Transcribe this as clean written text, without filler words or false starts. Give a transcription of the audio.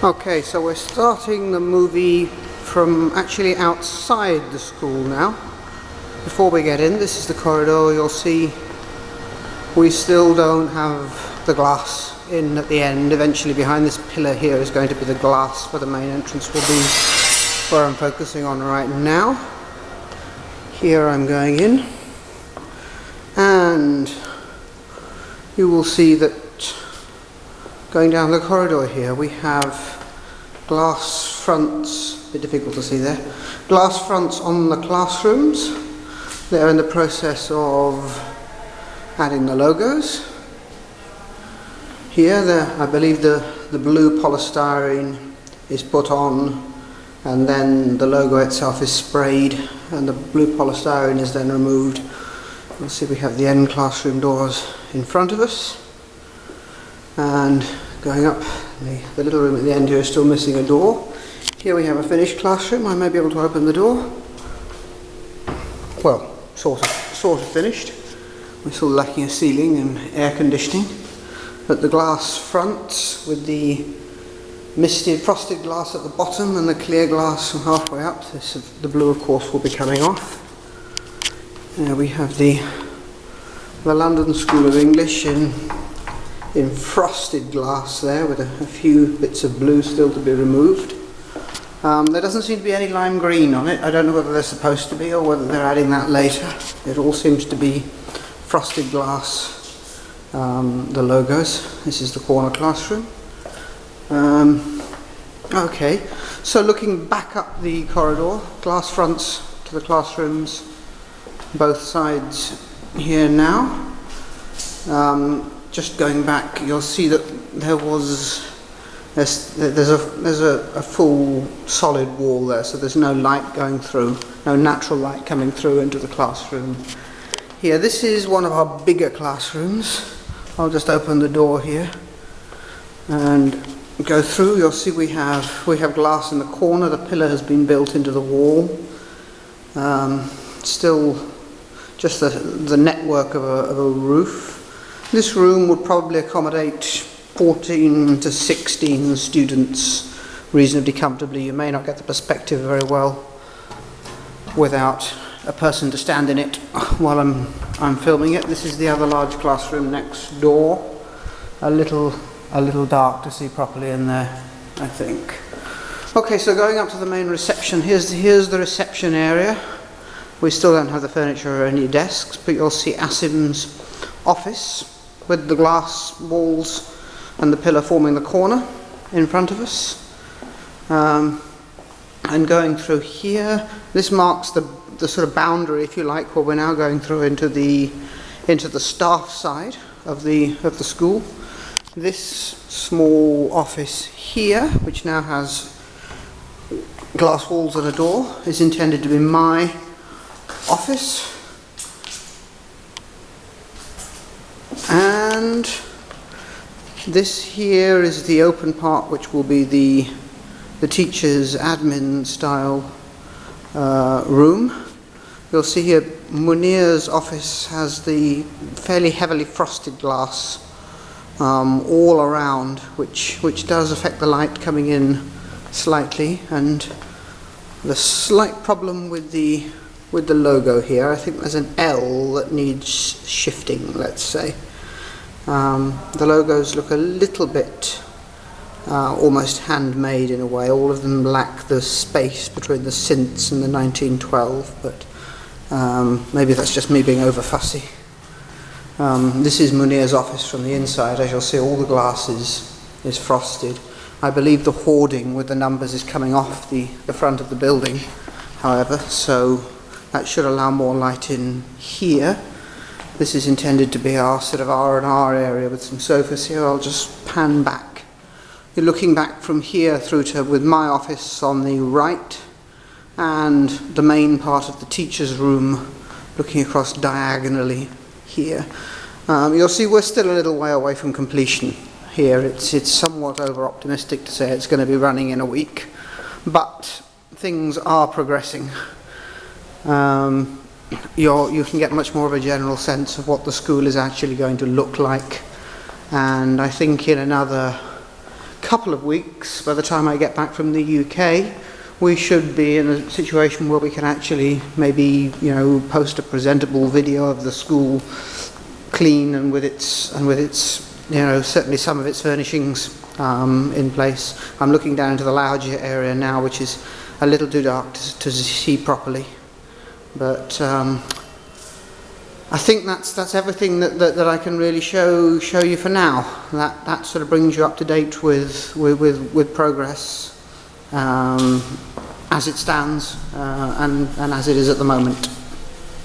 Okay, so we're starting the movie from actually outside the school now. Before we get in, this is the corridor. You'll see we still don't have the glass in at the end. Eventually behind this pillar here is going to be the glass where the main entrance will be, where I'm focusing on right now. Here I'm going in, and you will see that going down the corridor here we have glass fronts, a bit difficult to see there, glass fronts on the classrooms. They're in the process of adding the logos. Here I believe the blue polystyrene is put on, and then the logo itself is sprayed and the blue polystyrene is then removed. You'll see we have the end classroom doors in front of us, and going up the little room at the end here is still missing a door. Here we have a finished classroom. I may be able to open the door. Well, sort of finished. We're still lacking a ceiling and air conditioning, but the glass fronts with the misted frosted glass at the bottom and the clear glass from halfway up, the blue of course will be coming off. There we have the London School of English in frosted glass there, with a few bits of blue still to be removed. There doesn't seem to be any lime green on it. I don't know whether they're supposed to be or whether they're adding that later. It all seems to be frosted glass, the logos. This is the corner classroom. Okay, so looking back up the corridor, glass fronts to the classrooms, both sides here now. Just going back, you'll see that there's a full solid wall there, so there's no light going through, no natural light coming through into the classroom. Here, this is one of our bigger classrooms. I'll just open the door here and go through. You'll see we have glass in the corner. The pillar has been built into the wall. Still just the network of a roof. This room would probably accommodate 14 to 16 students reasonably comfortably. You may not get the perspective very well without a person to stand in it while I'm filming it. This is the other large classroom next door. A little dark to see properly in there, I think. Okay, so going up to the main reception, here's the reception area. We still don't have the furniture or any desks, but you'll see Asim's office with the glass walls and the pillar forming the corner in front of us. And going through here, this marks the sort of boundary, if you like, where we're now going through into the staff side of the school. This small office here, which now has glass walls and a door, is intended to be my office. And this here is the open part, which will be the teacher's admin style room. You'll see here Munir's office has the fairly heavily frosted glass all around, which does affect the light coming in slightly, and the slight problem with the logo here, I think there's an L that needs shifting, let's say. The logos look a little bit almost handmade in a way. All of them lack the space between the synths and the 1912, but maybe that's just me being over fussy. This is Munir's office from the inside. As you'll see, all the glass is frosted. I believe the hoarding with the numbers is coming off the front of the building, however, so that should allow more light in here. This is intended to be our sort of R&R area with some sofas here. I'll just pan back. You're looking back from here through to with my office on the right, and the main part of the teacher's room looking across diagonally here. You'll see we're still a little way away from completion here. It's somewhat over-optimistic to say it's going to be running in a week, but things are progressing. You can get much more of a general sense of what the school is actually going to look like, and I think in another couple of weeks, by the time I get back from the UK, we should be in a situation where we can actually maybe, post a presentable video of the school, clean and with its certainly some of its furnishings in place. I'm looking down into the lounge area now, which is a little too dark to see properly, but I think that's everything that I can really show you for now. That sort of brings you up to date with progress as it stands and as it is at the moment.